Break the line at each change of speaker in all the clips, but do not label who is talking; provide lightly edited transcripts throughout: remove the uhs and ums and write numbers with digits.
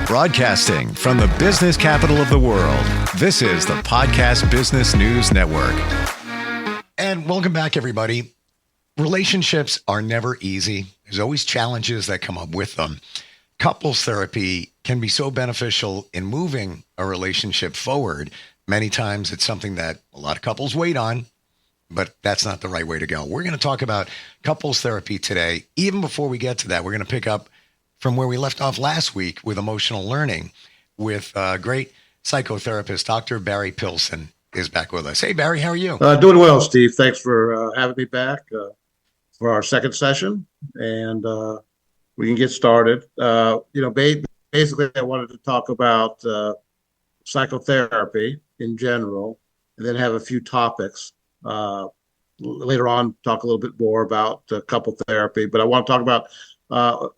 Broadcasting from the business capital of the world, this is the Podcast Business News Network. And welcome back, everybody. Relationships are never easy. There's always challenges that come up with them. Couples therapy can be so beneficial in moving a relationship forward. Many times it's something that a lot of couples wait on, but that's not the right way to go. We're going to talk about couples therapy today. Even before we get to that, we're going to pick up from where we left off last week with emotional learning with great psychotherapist, Dr. Barry Pilson is back with us. Hey, Barry, how are you?
Doing well, Steve. Thanks for having me back for our second session, and we can get started. Basically, I wanted to talk about psychotherapy in general, and then have a few topics. Later on, talk a little bit more about couple therapy, but I want to talk about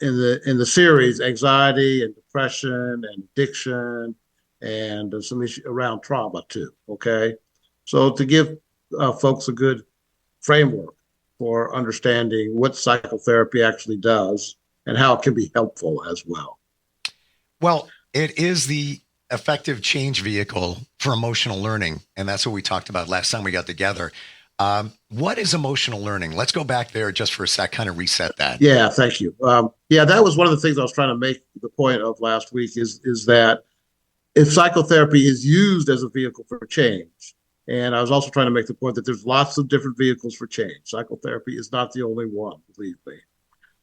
in the series, anxiety and depression and addiction, and some issue around trauma too. Okay, so to give folks a good framework for understanding what psychotherapy actually does and how it can be helpful as well.
Well, it is the effective change vehicle for emotional learning, and that's what we talked about last time we got together. What is emotional learning? Let's go back there just for a sec, kind of reset that.
Yeah, thank you. That was one of the things I was trying to make the point of last week is that if psychotherapy is used as a vehicle for change, and I was also trying to make the point that there's lots of different vehicles for change. Psychotherapy is not the only one, believe me.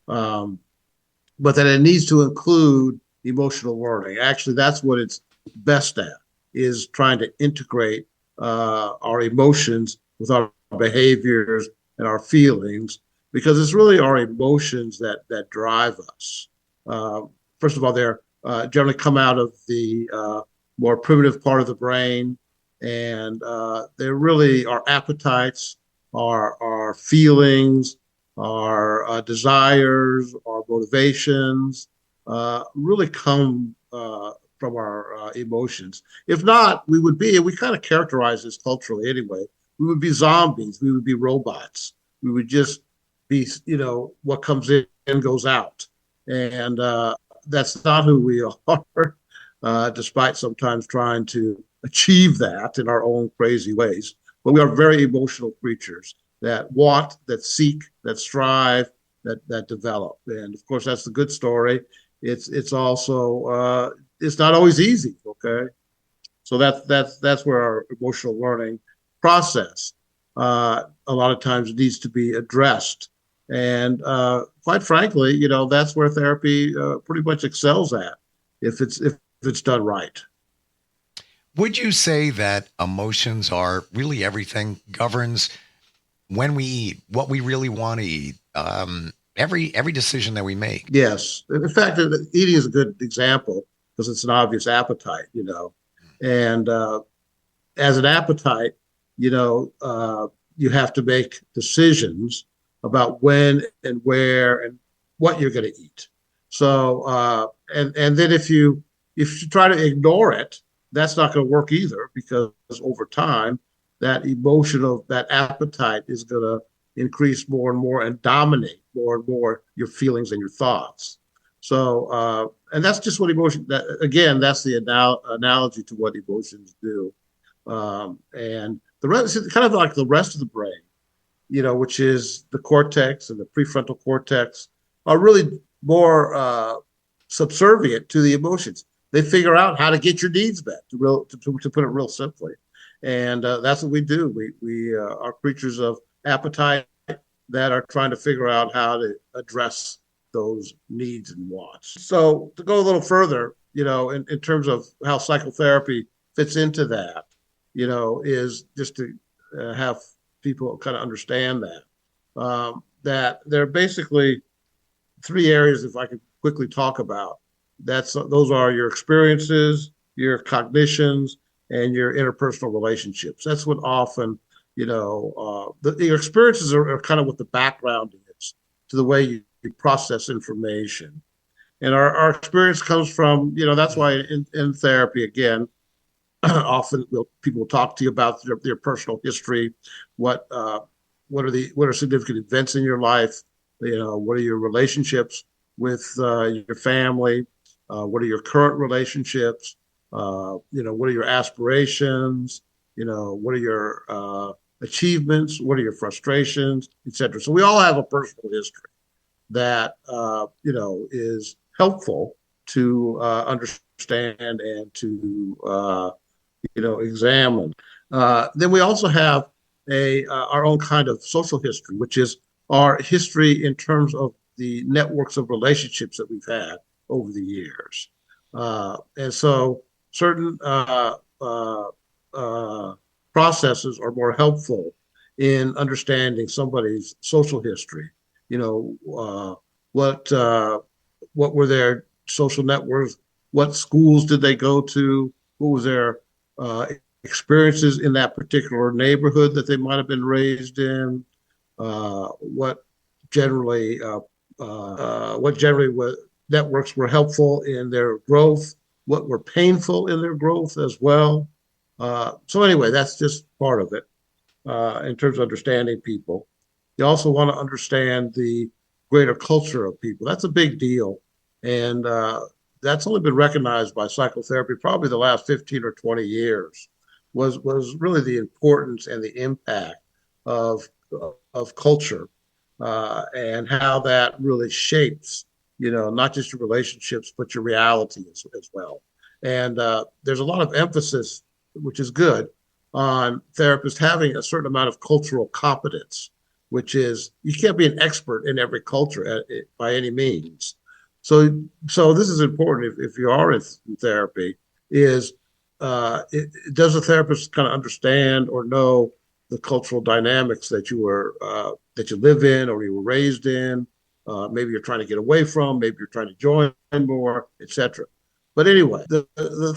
But that it needs to include emotional learning. Actually, that's what it's best at, is trying to integrate our emotions with our behaviors and our feelings, because it's really our emotions that drive us. First of all, they're generally come out of the more primitive part of the brain, and they're really our appetites, our feelings, our desires, our motivations, really come from our emotions. If not, we kind of characterize this culturally anyway. We would be zombies. We would be robots. We would just be, what comes in goes out. And that's not who we are, despite sometimes trying to achieve that in our own crazy ways. But we are very emotional creatures that want, that seek, that strive, that develop. And of course, that's the good story. It's also, it's not always easy, okay? So that's where our emotional learning process a lot of times needs to be addressed, and quite frankly, that's where therapy pretty much excels at if it's done right.
Would you say that emotions are really everything, governs when we eat, what we really want to eat, every decision that we make?
Yes, in fact, eating is a good example because it's an obvious appetite, and as an appetite, you have to make decisions about when and where and what you're going to eat. So, and then if you try to ignore it, that's not going to work either, because over time, that appetite is going to increase more and more and dominate more and more your feelings and your thoughts. So, and that's just what that's the analogy to what emotions do. And the rest is kind of like the rest of the brain, which is the cortex and the prefrontal cortex, are really more subservient to the emotions. They figure out how to get your needs met, to put it real simply. And that's what we do. We are creatures of appetite that are trying to figure out how to address those needs and wants. So to go a little further, in terms of how psychotherapy fits into that, is just to have people kind of understand that there are basically three areas, if I could quickly talk about. Those are your experiences, your cognitions, and your interpersonal relationships. That's what often, your experiences are kind of what the background is to the way you process information. And our experience comes from, that's why in therapy, again, often people will talk to you about their personal history, what are significant events in your life What are your relationships with your family? What are your current relationships? What are your aspirations? What are your achievements? What are your frustrations, etc. So we all have a personal history that is helpful to understand and to examine. Then we also have our own kind of social history, which is our history in terms of the networks of relationships that we've had over the years. And so certain processes are more helpful in understanding somebody's social history. What were their social networks? What schools did they go to? What was their experiences in that particular neighborhood that they might have been raised in? What generally networks were helpful in their growth? What were painful in their growth as well? So anyway, that's just part of it in terms of understanding people. You also want to understand the greater culture of people. That's a big deal. And that's only been recognized by psychotherapy probably the last 15 or 20 years, was really the importance and the impact of culture and how that really shapes, not just your relationships, but your reality as well. And there's a lot of emphasis, which is good, on therapists having a certain amount of cultural competence, which is you can't be an expert in every culture by any means. So this is important if you are in therapy, is does the therapist kind of understand or know the cultural dynamics that you live in or you were raised in? Maybe you're trying to get away from, maybe you're trying to join more, etc. But anyway, the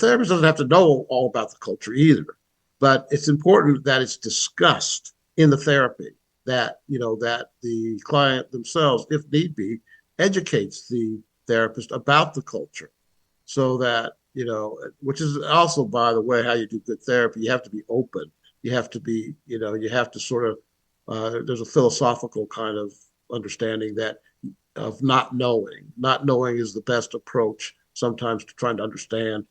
therapist doesn't have to know all about the culture either. But it's important that it's discussed in the therapy, that the client themselves, if need be, educates the therapist about the culture, so that which is also, by the way, how you do good therapy. You have to be open. You have to be, you have to sort of. There's a philosophical kind of understanding of not knowing. Not knowing is the best approach sometimes to trying to understand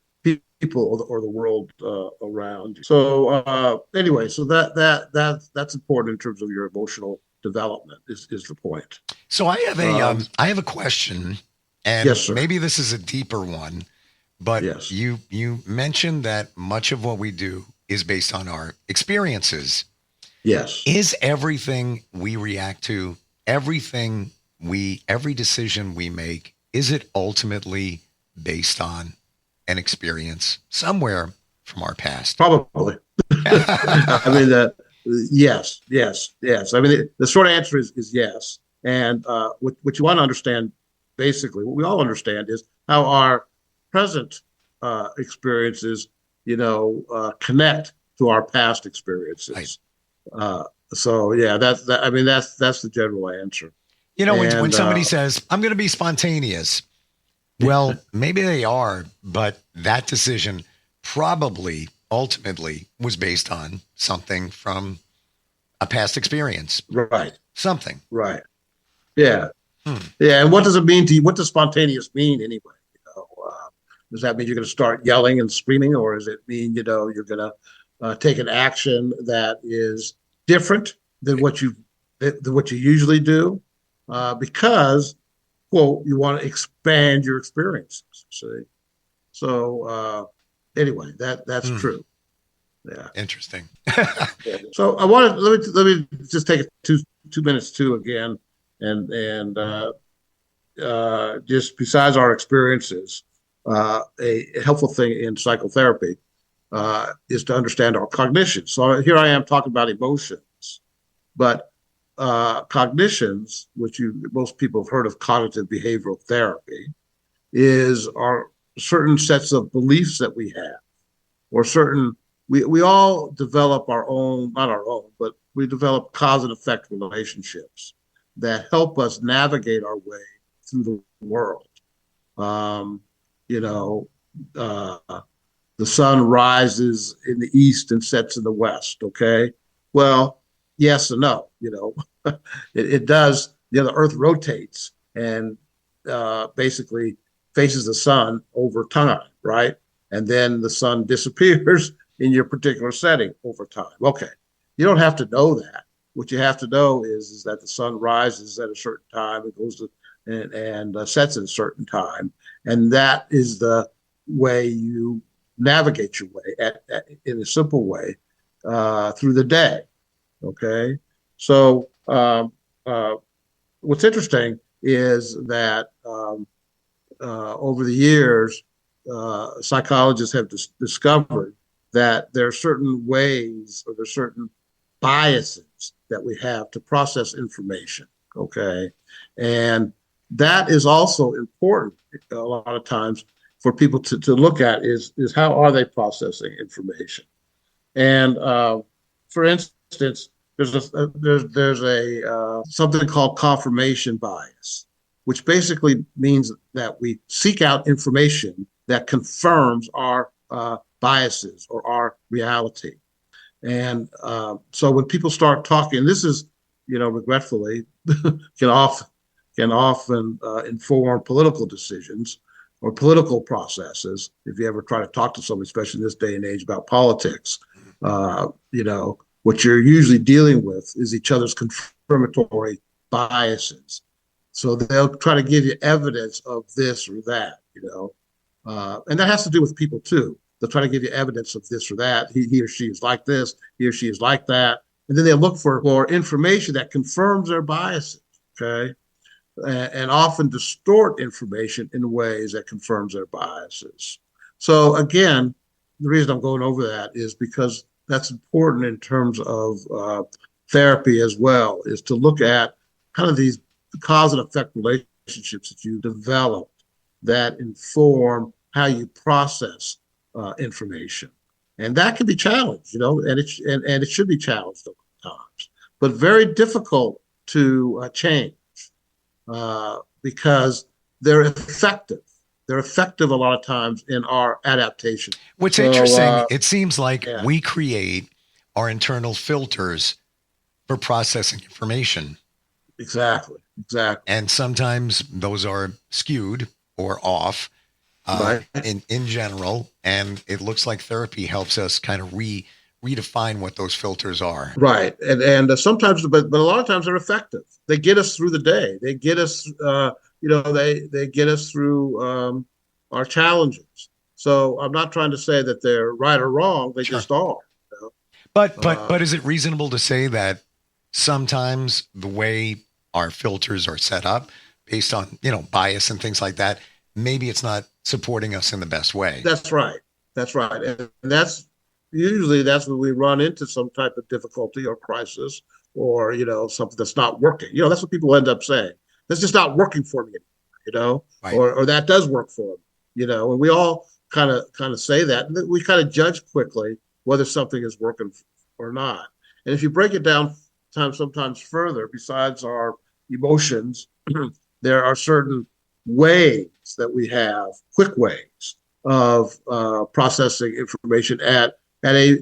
people or the world around you. So anyway, so that's important in terms of your emotional development is the point.
So I have a question, and
yes, sir.
Maybe this is a deeper one, but
yes.
you mentioned that much of what we do is based on our experiences.
Yes.
Is everything we react to, every decision we make, is it ultimately based on an experience somewhere from our past?
Probably. I mean, yes. I mean, the short answer is yes. And what you want to understand, basically, what we all understand is how our present experiences, connect to our past experiences. Right. So yeah, that's the general answer.
When somebody says, "I'm going to be spontaneous," well, maybe they are, but that decision probably ultimately was based on something from a past experience.
Right.
Something.
Right. Yeah. Yeah. And what does it mean to you? What does spontaneous mean anyway? Does that mean you're going to start yelling and screaming, or does it mean, you're going to take an action that is different than what you usually do? Because, quote, you want to expand your experiences. See, so anyway, that's true. Yeah,
interesting.
So I wanted let me just take 2 minutes too again, and just besides our experiences, a helpful thing in psychotherapy is to understand our cognition. So here I am talking about emotions, but cognitions, which most people have heard of cognitive behavioral therapy, are certain sets of beliefs that we have, or we all develop not our own, but we develop cause and effect relationships that help us navigate our way through the world. The sun rises in the east and sets in the west. Okay, well, yes and no. It does the Earth rotates and basically faces the sun over time, right? And then the sun disappears in your particular setting over time. Okay, you don't have to know that. What you have to know is that the sun rises at a certain time, it goes to and sets at a certain time, and that is the way you navigate your way in a simple way through the day. Okay, so what's interesting is that over the years, psychologists have discovered that there are certain ways or there are certain biases that we have to process information. Okay, and that is also important a lot of times for people to look at is how are they processing information. And for instance, there's a something called confirmation bias, which basically means that we seek out information that confirms our biases or our reality. And so when people start talking, this is, regretfully, can often inform political decisions or political processes. If you ever try to talk to someone, especially in this day and age, about politics, what you're usually dealing with is each other's confirmatory biases. So they'll try to give you evidence of this or that, and that has to do with people too. They'll try to give you evidence of this or that. He or she is like this, he or she is like that. And then they'll look for information that confirms their biases, okay? And often distort information in ways that confirms their biases. So again, the reason I'm going over that is because that's important in terms of therapy as well, is to look at kind of these cause and effect relationships that you develop that inform how you process information. And that can be challenged, and it should be challenged over times, but very difficult to change because they're effective. They're effective a lot of times in our adaptation.
What's interesting, it seems like we create our internal filters for processing information.
Exactly.
And sometimes those are skewed or off
right.
in general. And it looks like therapy helps us kind of redefine what those filters are.
Right. And sometimes, but a lot of times they're effective. They get us through the day. They get us, they get us through our challenges. So I'm not trying to say that they're right or wrong. They just are.
But is it reasonable to say that sometimes the way our filters are set up based on, bias and things like that, maybe it's not supporting us in the best way?
That's right. And that's usually when we run into some type of difficulty or crisis or, something that's not working. That's what people end up saying. That's just not working for me anymore,
right.
or that does work for me, and we all kind of say that. And we kind of judge quickly whether something is working or not. And if you break it down sometimes further, besides our emotions, there are certain ways that we have, quick ways of processing information at a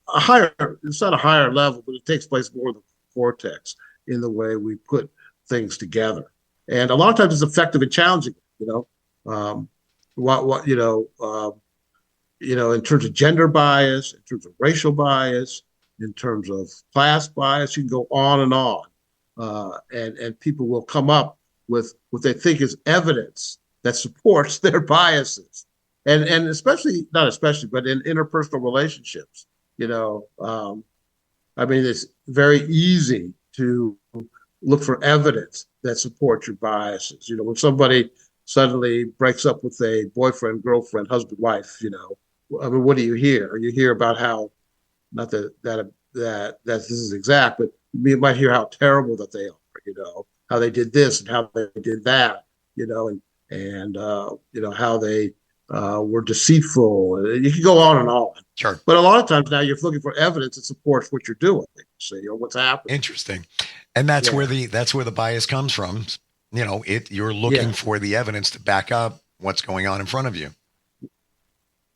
higher, it's not a higher level, but it takes place more in the cortex in the way we put things together. And a lot of times it's effective in challenging, in terms of gender bias, in terms of racial bias, in terms of class bias, you can go on and on. And people will come up with what they think is evidence that supports their biases. And not especially, but in interpersonal relationships, it's very easy to look for evidence that supports your biases. When somebody suddenly breaks up with a boyfriend, girlfriend, husband, wife, what do you hear? You hear about how, not that this is exact, but you might hear how terrible that they are, how they did this and how they did that, and how they were deceitful. You can go on and on.
Sure.
But a lot of times now you're looking for evidence that supports what you're doing, or what's happening.
Interesting. And that's where the bias comes from. You're looking for the evidence to back up what's going on in front of you.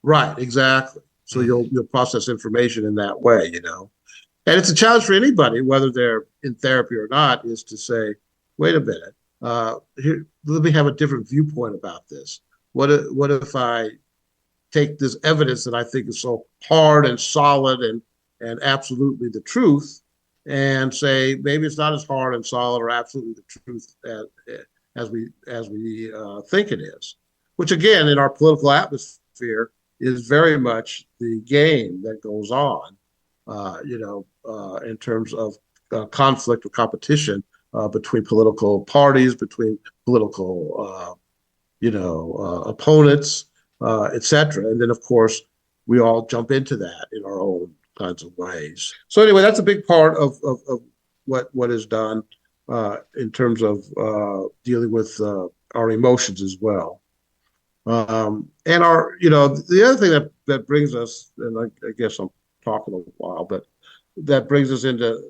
Right, exactly. So you'll process information in that way, And it's a challenge for anybody, whether they're in therapy or not, is to say, wait a minute, here, let me have a different viewpoint about this. What if I take this evidence that I think is so hard and solid and absolutely the truth, and say maybe it's not as hard and solid or absolutely the truth as we think it is, which again in our political atmosphere is very much the game that goes on, in terms of conflict or competition between political parties, between political opponents, etc. And then, of course, we all jump into that in our own kinds of ways. So anyway, that's a big part of what is done in terms of dealing with our emotions as well. And the other thing that brings us, and I guess I'm talking a while, but that brings us into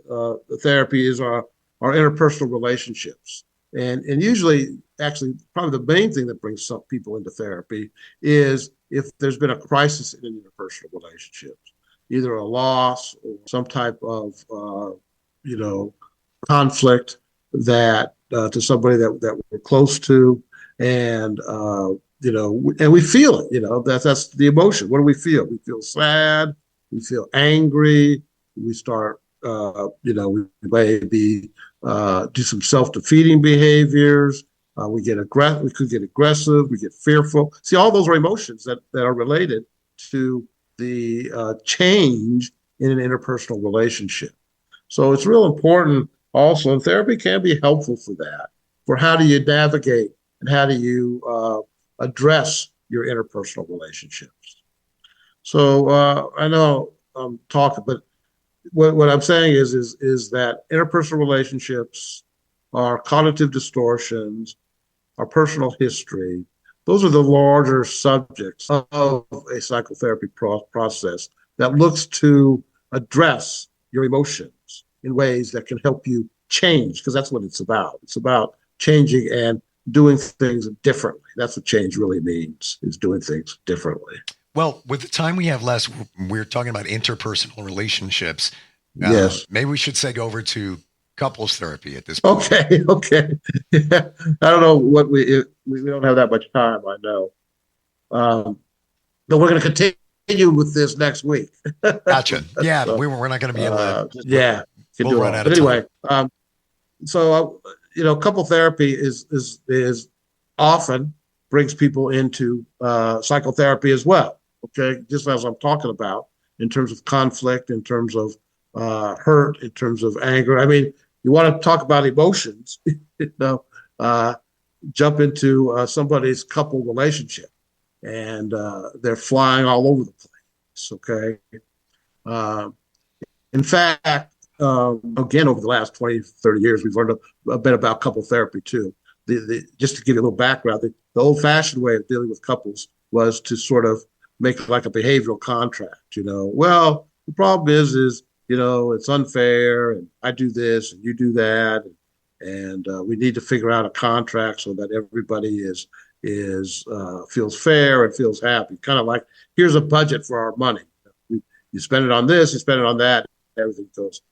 therapy is our interpersonal relationships. And usually, actually, probably the main thing that brings some people into therapy is if there's been a crisis in an interpersonal relationship, either a loss or some type of, conflict that to somebody that we're close to, and and we feel it. That's the emotion. What do we feel? We feel sad. We feel angry. We start, we maybe do some self-defeating behaviors. We could get aggressive. We get fearful. See, all those are emotions that are related to the change in an interpersonal relationship. So it's real important also, and therapy can be helpful for that, for how do you navigate and how do you address your interpersonal relationships. So I know I'm talking, but what I'm saying is that interpersonal relationships, our cognitive distortions, our personal history, those are the larger subjects of a psychotherapy process that looks to address your emotions in ways that can help you change, because that's what it's about. It's about changing and doing things differently. That's what change really means, is doing things differently.
Well, with the time we have left, we're talking about interpersonal relationships.
Yes.
Maybe we should segue over to couples therapy at this point.
Okay. I don't know what we don't have that much time, I know. But we're going to continue with this next week.
Gotcha. Yeah,
So,
we're not going to be able to.
We'll
run out
but
of
anyway,
time.
couple therapy is often brings people into psychotherapy as well. Okay, just as I'm talking about in terms of conflict, in terms of hurt, in terms of anger. I mean, you want to talk about emotions, jump into somebody's couple relationship, and they're flying all over the place. Okay. In fact, again, over the last 20, 30 years, we've learned a bit about couple therapy too. Just to give you a little background, the old-fashioned way of dealing with couples was to sort of make like a behavioral contract. Well, the problem is it's unfair, and I do this and you do that, and we need to figure out a contract so that everybody feels fair and feels happy. Kind of like, here's a budget for our money. You spend it on this, you spend it on that, everything goes.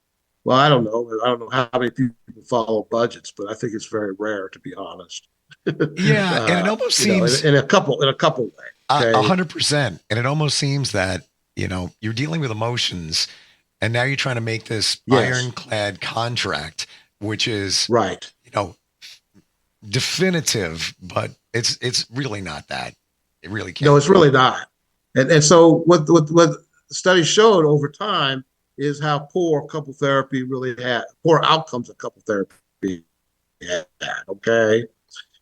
Well, I don't know how many people follow budgets, but I think it's very rare, to be honest.
Yeah, and it almost seems
in a couple way. Okay?
100%, and it almost seems that you're dealing with emotions, and now you're trying to make this ironclad contract, which is
right.
Definitive, but it's really not that. It really can't.
No, it's really not. And so what studies showed over time is how poor couple therapy really had, poor outcomes of couple therapy had. Okay,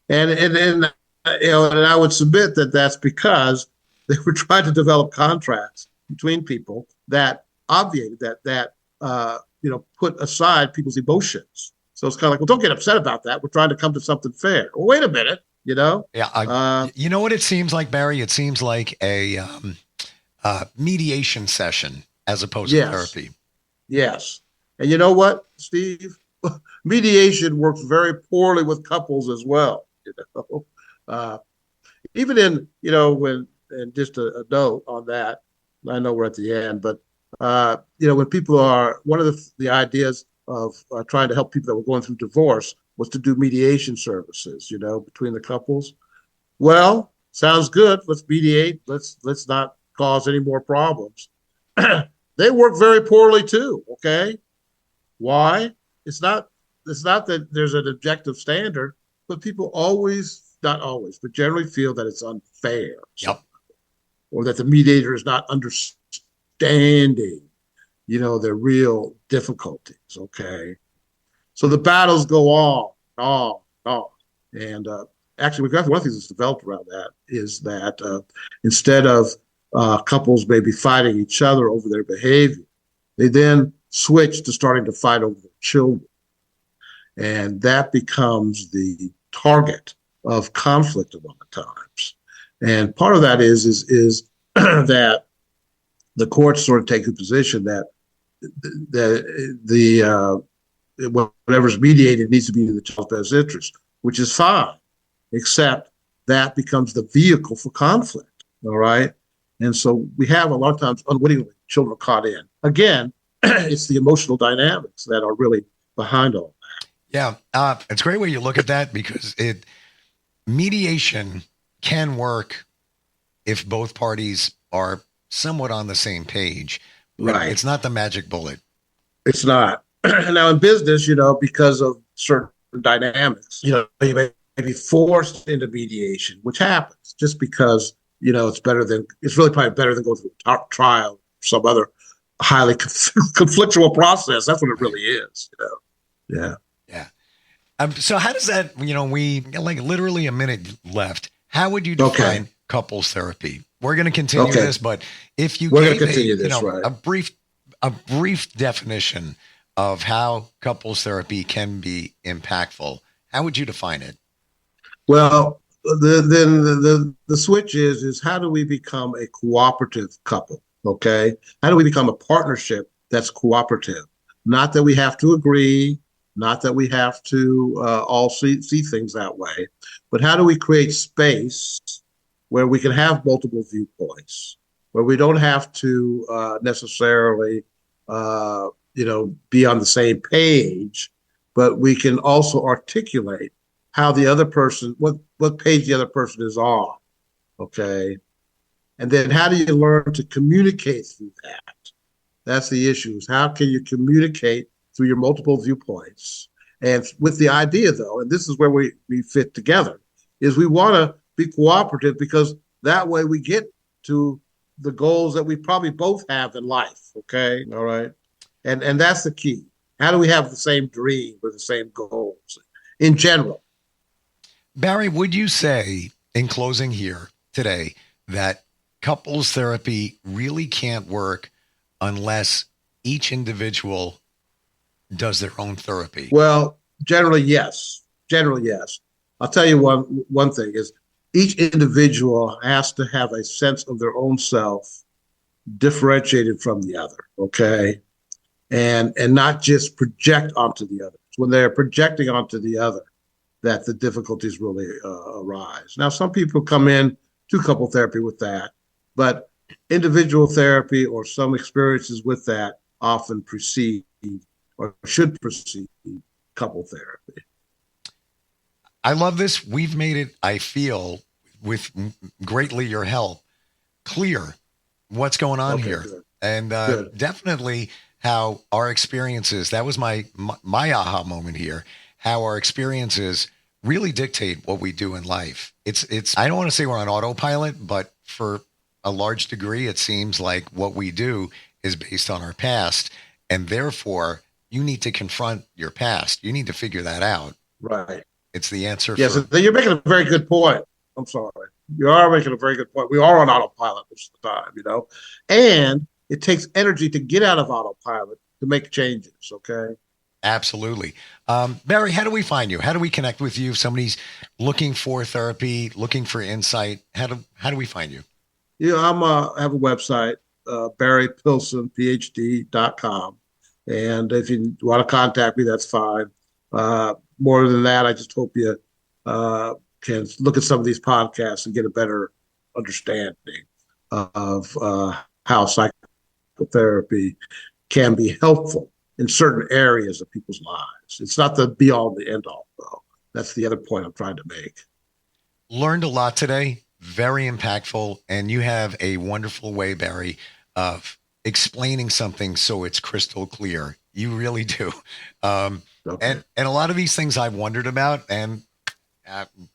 and I would submit that that's because they were trying to develop contracts between people that obviated that put aside people's emotions. So it's kind of like, well, don't get upset about that. We're trying to come to something fair. Well, wait a minute,
Yeah, you know what it seems like, Barry? It seems like a mediation session as opposed to therapy.
Yes. And you know what, Steve? Mediation works very poorly with couples as well. Even in, and just a note on that, I know we're at the end, but, when people are, one of the ideas of trying to help people that were going through divorce was to do mediation services, between the couples. Well, sounds good. Let's mediate. Let's not cause any more problems. They work very poorly too. Okay, why? It's not that there's an objective standard, but people always, not always, but generally feel that it's unfair.
Yep.
Or that the mediator is not understanding, their real difficulties. Okay. So the battles go on, on, on. And actually, one of the things that's developed around that is that instead of couples maybe fighting each other over their behavior, they then switch to starting to fight over their children. And that becomes the target of conflict a lot of times. And part of that is that the courts sort of take the position that whatever's mediated needs to be in the child's best interest, which is fine, except that becomes the vehicle for conflict. All right. And so we have a lot of times unwittingly children caught in. Again, it's the emotional dynamics that are really behind all that.
Yeah. It's a great way you look at that, because mediation can work if both parties are somewhat on the same page.
Right.
It's not the magic bullet.
It's not. Now in business, because of certain dynamics, you may be forced into mediation, which happens just because, it's really probably better than going through a trial or some other highly conflictual process. That's what it really is, Yeah.
Yeah. So how does that, we like literally a minute left. How would you define couples therapy? We're going to continue this, but if you gave
right.
a brief definition of how couples therapy can be impactful, how would you define it?
Well, the switch is how do we become a cooperative couple? Okay. How do we become a partnership that's cooperative? Not that we have to agree, not that we have to all see things that way, but how do we create space where we can have multiple viewpoints, where we don't have to necessarily, be on the same page, but we can also articulate how the other person, what page the other person is on, okay? And then how do you learn to communicate through that? That's the issue, is how can you communicate through your multiple viewpoints? And with the idea, though, and this is where we fit together, is we want to be cooperative, because that way we get to the goals that we probably both have in life, okay? All right? And that's the key. How do we have the same dream or the same goals in general?
Barry, would you say, in closing here today, that couples therapy really can't work unless each individual does their own therapy?
Well, generally, yes. I'll tell you one thing is each individual has to have a sense of their own self differentiated from the other, okay? And not just project onto the other. When they're projecting onto the other, that the difficulties really arise. Now, some people come in to couple therapy with that, but individual therapy or some experiences with that often precede or should precede couple therapy.
I love this. We've made it, I feel, with greatly your help, clear what's going on here.
Good.
And definitely how our experiences, that was my aha moment here, how our experiences really dictate what we do in life. It's I don't want to say we're on autopilot, but for a large degree, it seems like what we do is based on our past. And therefore, you need to confront your past. You need to figure that out.
Right.
It's the answer.
Yes, you're making a very good point. I'm sorry. You are making a very good point. We are on autopilot most of the time, and it takes energy to get out of autopilot to make changes. Okay.
Absolutely. Barry, how do we find you? How do we connect with you? If somebody's looking for therapy, looking for insight, how do we find you?
Yeah, I have a website, Barry Pilson, Ph.D.com. And if you want to contact me, that's fine. More than that, I just hope you can look at some of these podcasts and get a better understanding of how psychotherapy can be helpful in certain areas of people's lives. It's not the be all and the end all, though. That's the other point I'm trying to make.
Learned a lot today, very impactful. And you have a wonderful way, Barry, of explaining something so it's crystal clear. You really do. Okay. And a lot of these things I've wondered about, and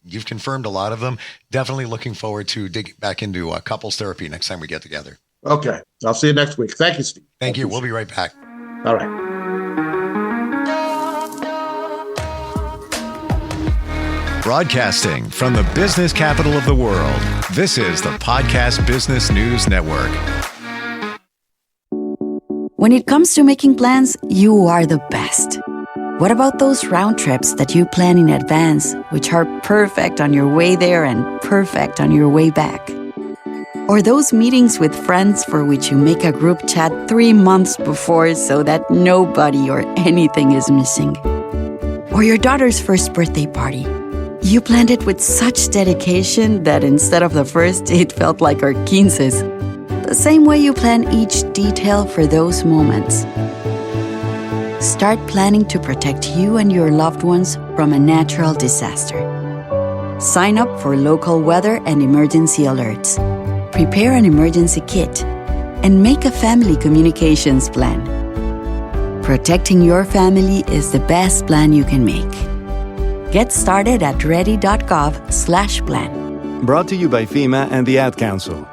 you've confirmed a lot of them. Definitely looking forward to digging back into couples therapy next time we get together.
Okay. I'll see you next week. Thank you, Steve.
Thank you. We'll be right back.
All right.
Broadcasting from the business capital of the world, this is the Podcast Business News Network.
When it comes to making plans, you are the best. What about those round trips that you plan in advance, which are perfect on your way there and perfect on your way back? Or those meetings with friends for which you make a group chat 3 months before so that nobody or anything is missing? Or your daughter's first birthday party. You planned it with such dedication that instead of the first, it felt like our 15's. The same way you plan each detail for those moments. Start planning to protect you and your loved ones from a natural disaster. Sign up for local weather and emergency alerts. Prepare an emergency kit. And make a family communications plan. Protecting your family is the best plan you can make. Get started at ready.gov/plan.
Brought to you by FEMA and the Ad Council.